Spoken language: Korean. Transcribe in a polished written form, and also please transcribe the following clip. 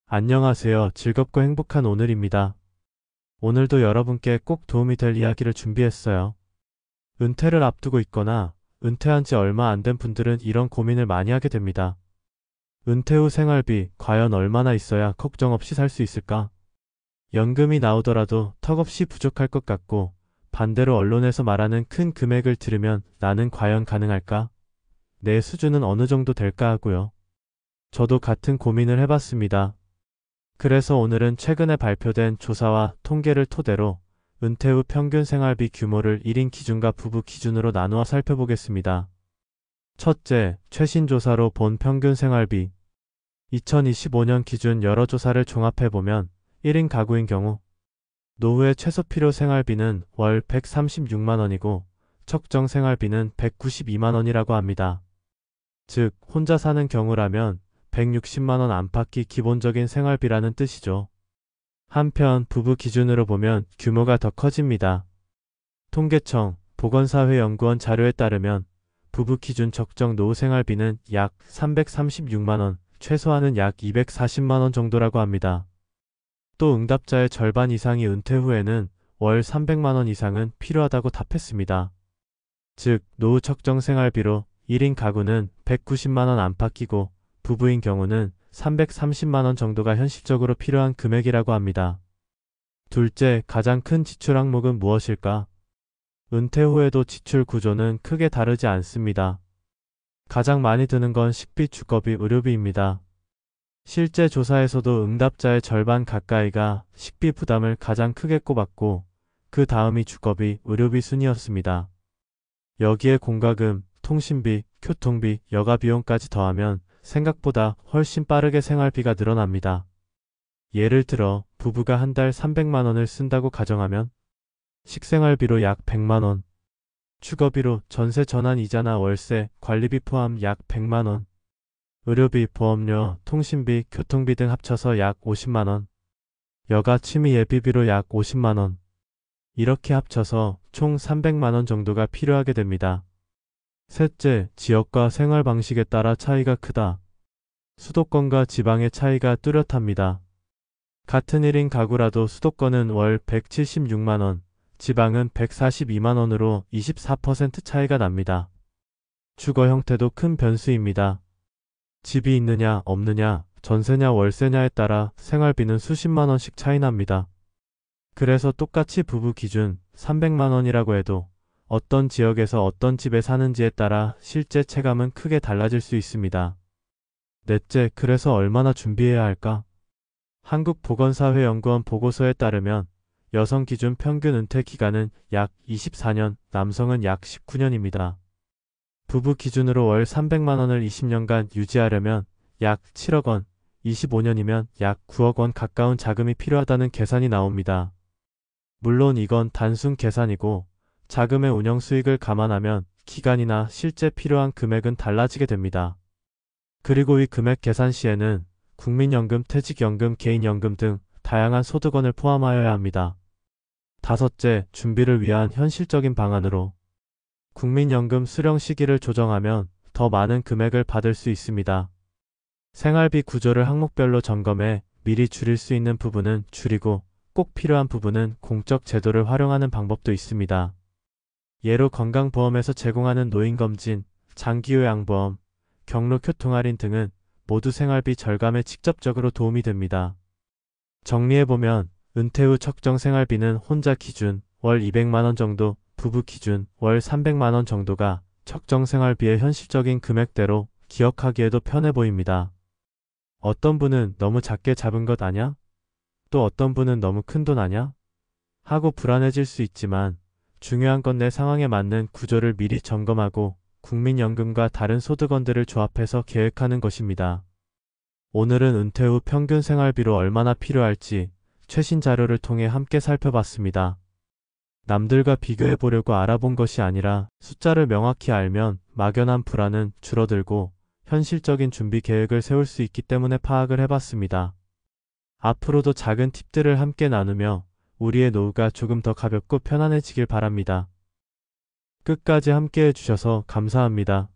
안녕하세요. 즐겁고 행복한 오늘입니다. 오늘도 여러분께 꼭 도움이 될 이야기를 준비했어요. 은퇴를 앞두고 있거나 은퇴한 지 얼마 안 된 분들은 이런 고민을 많이 하게 됩니다. 은퇴 후 생활비 과연 얼마나 있어야 걱정 없이 살 수 있을까? 연금이 나오더라도 턱없이 부족할 것 같고, 반대로 언론에서 말하는 큰 금액을 들으면 나는 과연 가능할까? 내 수준은 어느 정도 될까 하고요. 저도 같은 고민을 해봤습니다. 그래서 오늘은 최근에 발표된 조사와 통계를 토대로 은퇴 후 평균 생활비 규모를 1인 기준과 부부 기준으로 나누어 살펴보겠습니다. 첫째, 최신 조사로 본 평균 생활비. 2025년 기준 여러 조사를 종합해보면 1인 가구인 경우 노후의 최소 필요 생활비는 월 136만원이고 적정 생활비는 192만원이라고 합니다. 즉, 혼자 사는 경우라면 160만원 안팎이 기본적인 생활비라는 뜻이죠. 한편 부부 기준으로 보면 규모가 더 커집니다. 통계청 보건사회연구원 자료에 따르면 부부 기준 적정 노후 생활비는 약 336만원, 최소한은 약 240만원 정도라고 합니다. 또 응답자의 절반 이상이 은퇴 후에는 월 300만원 이상은 필요하다고 답했습니다. 즉, 노후 적정 생활비로 1인 가구는 190만원 안팎이고 부부인 경우는 330만원 정도가 현실적으로 필요한 금액이라고 합니다. 둘째, 가장 큰 지출 항목은 무엇일까? 은퇴 후에도 지출 구조는 크게 다르지 않습니다. 가장 많이 드는 건 식비, 주거비, 의료비입니다. 실제 조사에서도 응답자의 절반 가까이가 식비 부담을 가장 크게 꼽았고, 그 다음이 주거비, 의료비 순이었습니다. 여기에 공과금, 통신비, 교통비, 여가 비용까지 더하면 생각보다 훨씬 빠르게 생활비가 늘어납니다. 예를 들어 부부가 한 달 300만원을 쓴다고 가정하면 식생활비로 약 100만원, 주거비로 전세 전환 이자나 월세, 관리비 포함 약 100만원, 의료비, 보험료, 통신비, 교통비 등 합쳐서 약 50만원, 여가 취미 예비비로 약 50만원, 이렇게 합쳐서 총 300만원 정도가 필요하게 됩니다. 셋째, 지역과 생활 방식에 따라 차이가 크다. 수도권과 지방의 차이가 뚜렷합니다. 같은 1인 가구라도 수도권은 월 176만원, 지방은 142만원으로 24% 차이가 납니다. 주거 형태도 큰 변수입니다. 집이 있느냐 없느냐, 전세냐 월세냐에 따라 생활비는 수십만원씩 차이 납니다. 그래서 똑같이 부부 기준 300만원이라고 해도 어떤 지역에서 어떤 집에 사는지에 따라 실제 체감은 크게 달라질 수 있습니다. 넷째, 그래서 얼마나 준비해야 할까? 한국보건사회연구원 보고서에 따르면 여성 기준 평균 은퇴 기간은 약 24년, 남성은 약 19년입니다. 부부 기준으로 월 300만원을 20년간 유지하려면 약 7억 원, 25년이면 약 9억 원 가까운 자금이 필요하다는 계산이 나옵니다. 물론 이건 단순 계산이고 자금의 운영 수익을 감안하면 기간이나 실제 필요한 금액은 달라지게 됩니다. 그리고 이 금액 계산 시에는 국민연금, 퇴직연금, 개인연금 등 다양한 소득원을 포함하여야 합니다. 다섯째, 준비를 위한 현실적인 방안으로 국민연금 수령 시기를 조정하면 더 많은 금액을 받을 수 있습니다. 생활비 구조를 항목별로 점검해 미리 줄일 수 있는 부분은 줄이고 꼭 필요한 부분은 공적 제도를 활용하는 방법도 있습니다. 예로 건강보험에서 제공하는 노인검진, 장기요양보험, 경로교통 할인 등은 모두 생활비 절감에 직접적으로 도움이 됩니다. 정리해보면 은퇴 후 적정 생활비는 혼자 기준 월 200만원 정도, 부부 기준 월 300만원 정도가 적정 생활비의 현실적인 금액대로 기억하기에도 편해 보입니다. 어떤 분은 너무 작게 잡은 것 아냐? 또 어떤 분은 너무 큰 돈 아냐? 하고 불안해질 수 있지만 중요한 건 내 상황에 맞는 구조를 미리 점검하고 국민연금과 다른 소득원들을 조합해서 계획하는 것입니다. 오늘은 은퇴 후 평균 생활비로 얼마나 필요할지 최신 자료를 통해 함께 살펴봤습니다. 남들과 비교해보려고 알아본 것이 아니라 숫자를 명확히 알면 막연한 불안은 줄어들고 현실적인 준비 계획을 세울 수 있기 때문에 파악을 해봤습니다. 앞으로도 작은 팁들을 함께 나누며 우리의 노후가 조금 더 가볍고 편안해지길 바랍니다. 끝까지 함께 해주셔서 감사합니다.